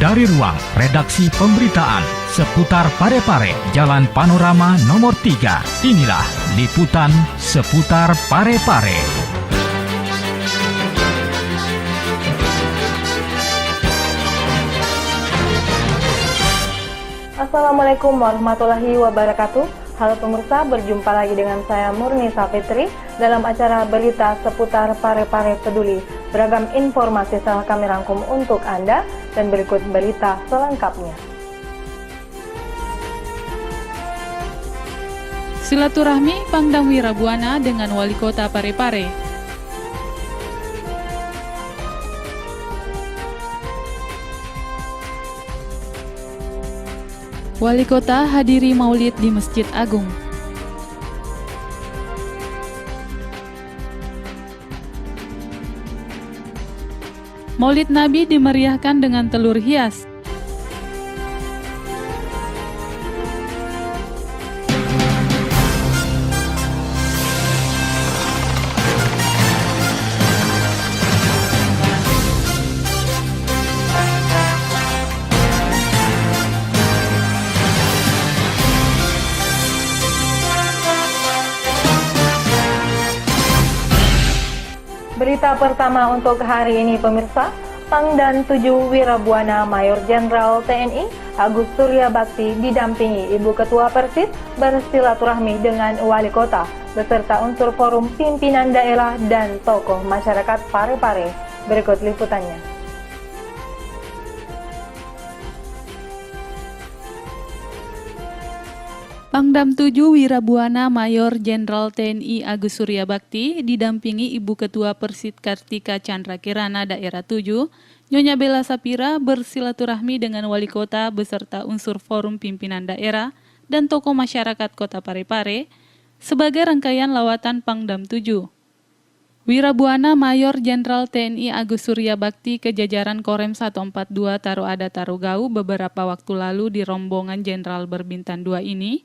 Dari ruang redaksi pemberitaan seputar Parepare, Jalan Panorama nomor 3, inilah liputan seputar Parepare. Assalamualaikum warahmatullahi wabarakatuh. Halo pemirsa, berjumpa lagi dengan saya Murni Safitri dalam acara berita seputar Parepare Peduli. Beragam informasi telah kami rangkum untuk Anda dan berikut berita selengkapnya. Silaturahmi Pangdam Wirabuana dengan Wali Kota Parepare. Wali Kota hadiri Maulid di Masjid Agung. Maulid Nabi dimeriahkan dengan telur hias. Berita pertama untuk hari ini pemirsa, Pangdam 7 Wirabuana Mayor Jenderal TNI Agus Surya Bakti didampingi Ibu Ketua Persis bersilaturahmi dengan Wali Kota beserta unsur forum pimpinan daerah dan tokoh masyarakat Parepare. Berikut liputannya. Pangdam 7 Wirabuana Mayor Jenderal TNI Agus Surya Bakti didampingi Ibu Ketua Persit Kartika Chandra Kirana Daerah 7, Nyonya Bella Sapira bersilaturahmi dengan Wali Kota beserta unsur forum pimpinan daerah dan tokoh masyarakat Kota Parepare sebagai rangkaian lawatan Pangdam 7. Wirabuana Mayor Jenderal TNI Agus Surya Bakti ke jajaran Korem 142 Taruada Tarugau beberapa waktu lalu di rombongan Jenderal Berbintang 2 ini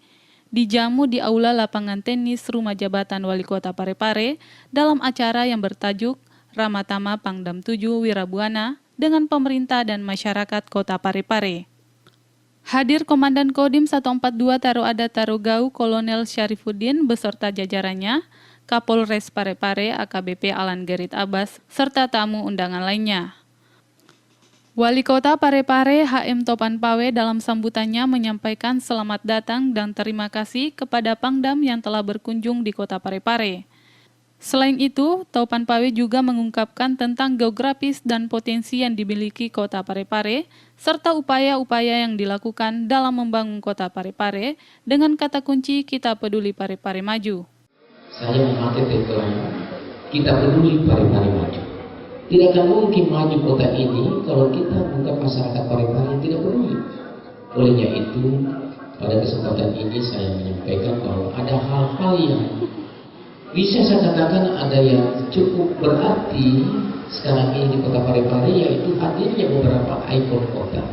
dijamu di aula lapangan tenis Rumah Jabatan Wali Kota Parepare dalam acara yang bertajuk Ramatama Pangdam 7 Wirabuana dengan pemerintah dan masyarakat Kota Parepare. Hadir Komandan Kodim 142 Taruada Tarugau Kolonel Syarifuddin beserta jajarannya, Kapolres Parepare AKBP Alan Gerit Abbas, serta tamu undangan lainnya. Wali Kota Parepare HM Topan Pawe dalam sambutannya menyampaikan selamat datang dan terima kasih kepada Pangdam yang telah berkunjung di Kota Parepare. Selain itu, Topan Pawe juga mengungkapkan tentang geografis dan potensi yang dimiliki Kota Parepare, serta upaya-upaya yang dilakukan dalam membangun Kota Parepare dengan kata kunci Kita Peduli Parepare Maju. Saya memakai tagline, kita peduli Parepare maju. Tidak akan mungkin maju kota ini kalau kita bukan masyarakat Parepare yang tidak peduli. Olehnya itu, pada kesempatan ini saya menyampaikan bahwa ada hal-hal yang bisa saya katakan ada yang cukup berarti sekarang ini di Kota Parepare, yaitu hadirnya beberapa ikon kota.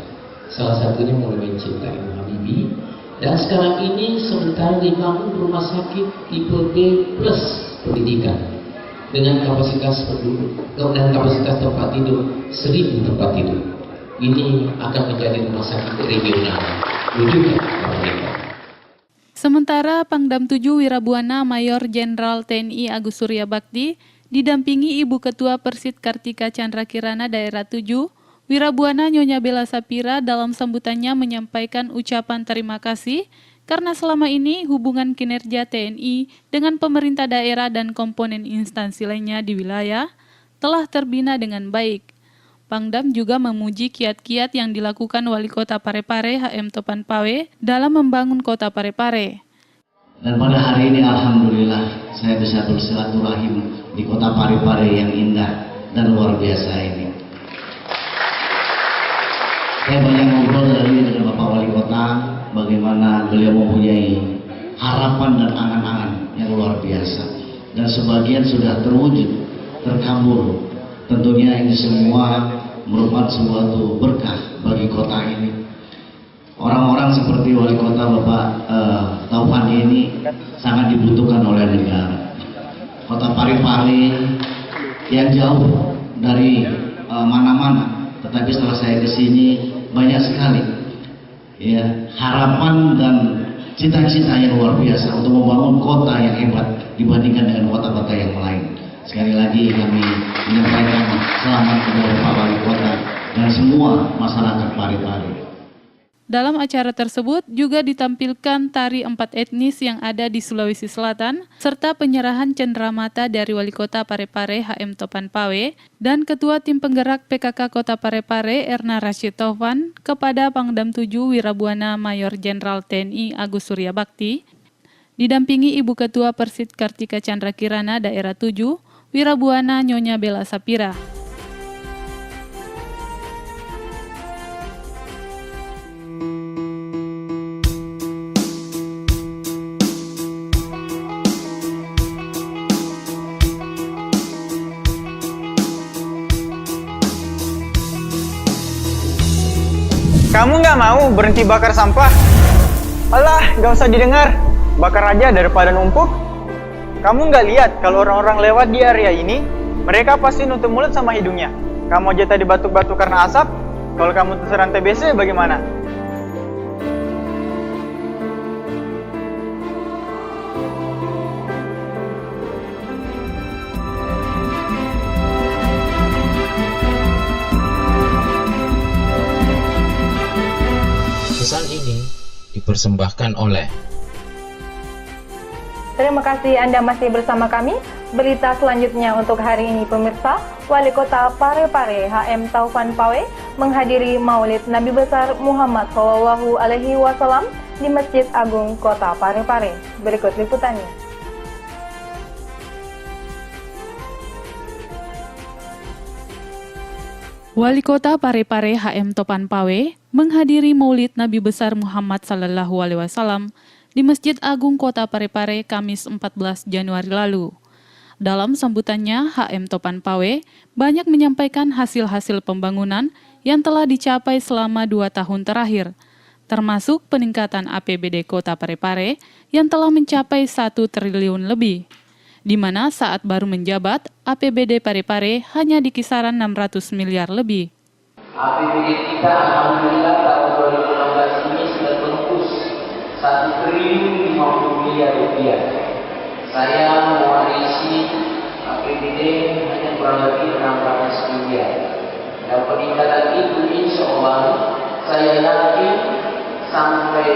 Salah satunya Monumen Cinta Ibu Habibie. Dan sekarang ini sementara dibangun rumah sakit tipe B plus pendidikan dengan kapasitas penduduk dan kapasitas tempat tidur 1.000 tempat tidur. Ini akan menjadi rumah sakit regional. Sementara Pangdam 7 Wirabuana Mayor Jenderal TNI Agus Surya Bakti didampingi Ibu Ketua Persit Kartika Chandra Kirana Daerah 7, Wirabuana Nyonya Bella Sapira dalam sambutannya menyampaikan ucapan terima kasih karena selama ini hubungan kinerja TNI dengan pemerintah daerah dan komponen instansi lainnya di wilayah telah terbina dengan baik. Pangdam juga memuji kiat-kiat yang dilakukan Wali Kota Parepare HM Topan Pawe dalam membangun Kota Parepare. Dan pada hari ini alhamdulillah saya bisa bersilaturahim di Kota Parepare yang indah dan luar biasa ini. Saya banyak ngobrol dengan Bapak Wali Kota, bagaimana beliau mempunyai harapan dan angan-angan yang luar biasa. Dan sebagian sudah terwujud, terkabul. Tentunya ini semua merupakan suatu berkah bagi kota ini. Orang-orang seperti Wali Kota Bapak Taufan ini sangat dibutuhkan oleh negara. Kota Parepare yang jauh dari mana-mana, tetapi setelah saya kesini banyak sekali ya harapan dan cita-cita yang luar biasa untuk membangun kota yang hebat dibandingkan dengan kota-kota yang lain. Sekali lagi kami menyampaikan selamat kepada Pak Wali Kota dan semua masyarakat Parepare. Dalam acara tersebut juga ditampilkan tari 4 etnis yang ada di Sulawesi Selatan, serta penyerahan cenderamata dari Wali Kota Parepare HM Topan Pawe dan Ketua Tim Penggerak PKK Kota Parepare Erna Rashid Taufan kepada Pangdam 7 Wirabuana Mayor Jenderal TNI Agus Surya Bakti, didampingi Ibu Ketua Persit Kartika Chandra Kirana Daerah 7, Wirabuana Nyonya Bella Sapira. Kamu nggak mau berhenti bakar sampah? Alah, nggak usah didengar. Bakar aja daripada numpuk. Kamu nggak lihat kalau orang-orang lewat di area ini, mereka pasti nutup mulut sama hidungnya. Kamu aja tadi batuk-batuk karena asap. Kalau kamu terserang TBC bagaimana? Pesan ini dipersembahkan oleh. Terima kasih Anda masih bersama kami. Berita selanjutnya untuk hari ini pemirsa, Wali Kota Parepare HM Taufan Pawe menghadiri Maulid Nabi Besar Muhammad SAW di Masjid Agung Kota Parepare. Berikut liputannya. Wali Kota Parepare HM Topan Pawe menghadiri Maulid Nabi Besar Muhammad SAW di Masjid Agung Kota Parepare Kamis 14 Januari lalu. Dalam sambutannya, HM Topan Pawe banyak menyampaikan hasil-hasil pembangunan yang telah dicapai selama 2 tahun terakhir, termasuk peningkatan APBD Kota Parepare yang telah mencapai 1 triliun lebih, di mana saat baru menjabat, APBD Parepare hanya di kisaran 600 miliar lebih. APBD kita alhamdulillah tahun 2016 ini sudah tembus 1 triliun 50 miliar rupiah. Saya mewarisi APBD hanya kurang lebih 600 miliar. Dan peningkatan itu insya Allah saya yakin sampai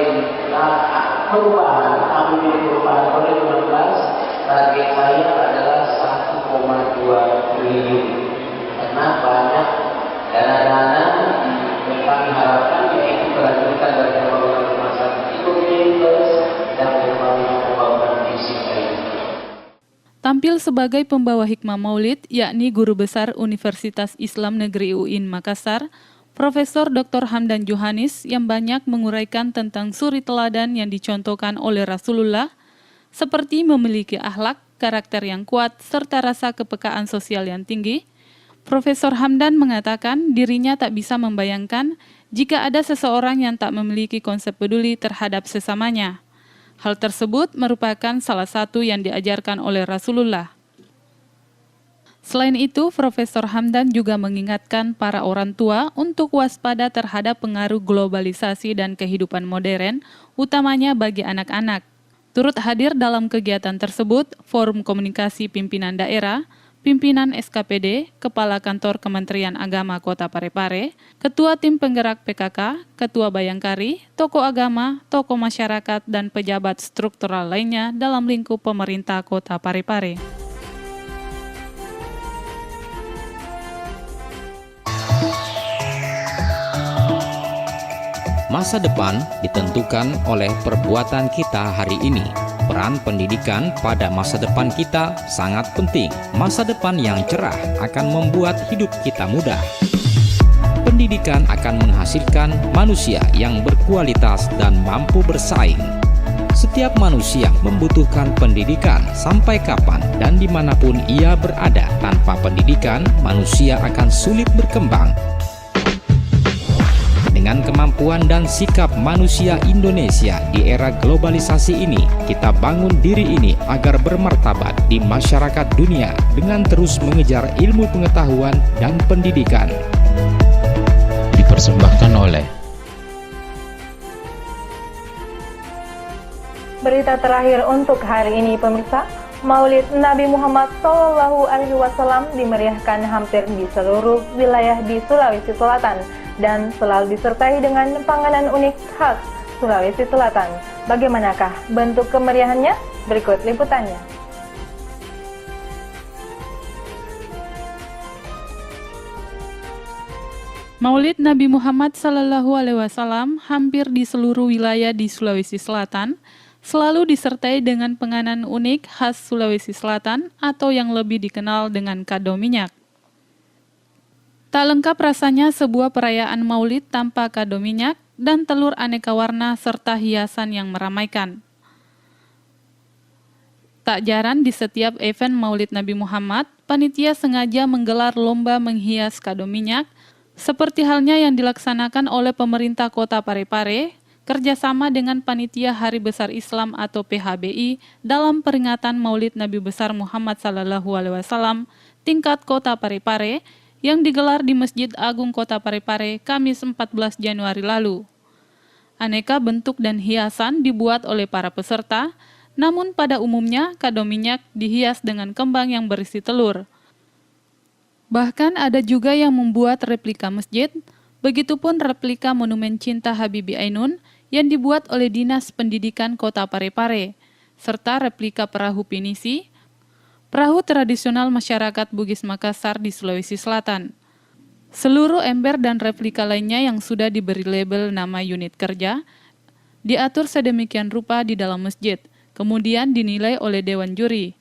perubahan APBD perubahan 2016 target saya adalah 1,2 triliun. Karena banyak dana-dana yang kami harapkan yaitu kelanjutan dari pembangunan rumah sakit ekonomi dan pembangunan fisik lainnya. Tampil sebagai pembawa hikmah maulid, yakni Guru Besar Universitas Islam Negeri UIN Makassar, Profesor Dr. Hamdan Johanis yang banyak menguraikan tentang suri teladan yang dicontohkan oleh Rasulullah, seperti memiliki akhlak, karakter yang kuat, serta rasa kepekaan sosial yang tinggi. Profesor Hamdan mengatakan dirinya tak bisa membayangkan jika ada seseorang yang tak memiliki konsep peduli terhadap sesamanya. Hal tersebut merupakan salah satu yang diajarkan oleh Rasulullah. Selain itu, Profesor Hamdan juga mengingatkan para orang tua untuk waspada terhadap pengaruh globalisasi dan kehidupan modern, utamanya bagi anak-anak. Turut hadir dalam kegiatan tersebut, Forum Komunikasi Pimpinan Daerah, Pimpinan SKPD, Kepala Kantor Kementerian Agama Kota Parepare, Ketua Tim Penggerak PKK, Ketua Bayangkari, tokoh agama, tokoh masyarakat, dan pejabat struktural lainnya dalam lingkup pemerintah Kota Parepare. Masa depan ditentukan oleh perbuatan kita hari ini. Peran pendidikan pada masa depan kita sangat penting. Masa depan yang cerah akan membuat hidup kita mudah. Pendidikan akan menghasilkan manusia yang berkualitas dan mampu bersaing. Setiap manusia membutuhkan pendidikan sampai kapan dan dimanapun ia berada. Tanpa pendidikan, manusia akan sulit berkembang. Dengan kemampuan dan sikap manusia Indonesia di era globalisasi ini, kita bangun diri ini agar bermartabat di masyarakat dunia dengan terus mengejar ilmu pengetahuan dan pendidikan. Di dipersembahkan oleh Berita terakhir untuk hari ini pemirsa, Maulid Nabi Muhammad SAW dimeriahkan hampir di seluruh wilayah di Sulawesi Selatan dan selalu disertai dengan panganan unik khas Sulawesi Selatan. Bagaimanakah bentuk kemeriahannya? Berikut liputannya. Maulid Nabi Muhammad SAW hampir di seluruh wilayah di Sulawesi Selatan selalu disertai dengan penganan unik khas Sulawesi Selatan atau yang lebih dikenal dengan kado minyak. Tak lengkap rasanya sebuah perayaan maulid tanpa kado minyak dan telur aneka warna serta hiasan yang meramaikan. Tak jarang di setiap event Maulid Nabi Muhammad, panitia sengaja menggelar lomba menghias kado minyak, seperti halnya yang dilaksanakan oleh pemerintah Kota Parepare, kerjasama dengan Panitia Hari Besar Islam atau PHBI dalam peringatan Maulid Nabi Besar Muhammad SAW tingkat Kota Parepare yang digelar di Masjid Agung Kota Parepare Kamis 14 Januari lalu. Aneka bentuk dan hiasan dibuat oleh para peserta, namun pada umumnya kado minyak dihias dengan kembang yang berisi telur. Bahkan ada juga yang membuat replika masjid, begitupun replika Monumen Cinta Habibie Ainun yang dibuat oleh Dinas Pendidikan Kota Parepare, serta replika perahu pinisi, perahu tradisional masyarakat Bugis Makassar di Sulawesi Selatan. Seluruh ember dan replika lainnya yang sudah diberi label nama unit kerja, diatur sedemikian rupa di dalam masjid, kemudian dinilai oleh Dewan Juri.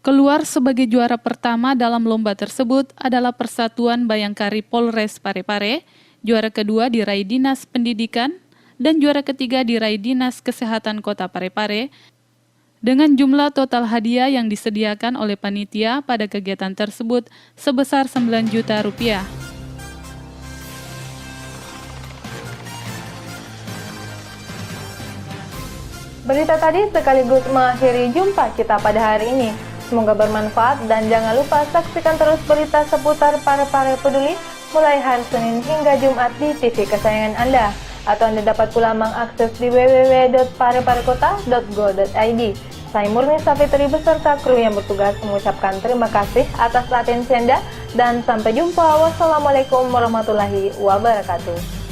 Keluar sebagai juara pertama dalam lomba tersebut adalah Persatuan Bayangkari Polres Parepare, juara kedua diraih Dinas Pendidikan, dan juara ketiga diraih Dinas Kesehatan Kota Parepare, dengan jumlah total hadiah yang disediakan oleh panitia pada kegiatan tersebut sebesar 9 juta rupiah. Berita tadi sekaligus mengakhiri jumpa kita pada hari ini. Semoga bermanfaat dan jangan lupa saksikan terus berita seputar Parepare Peduli mulai hari Senin hingga Jumat di TV kesayangan Anda. Atau Anda dapat pula mengakses di www.pareparekota.go.id. Saya Murni Safitri beserta kru yang bertugas mengucapkan terima kasih atas atensi Anda dan sampai jumpa. Wassalamualaikum warahmatullahi wabarakatuh.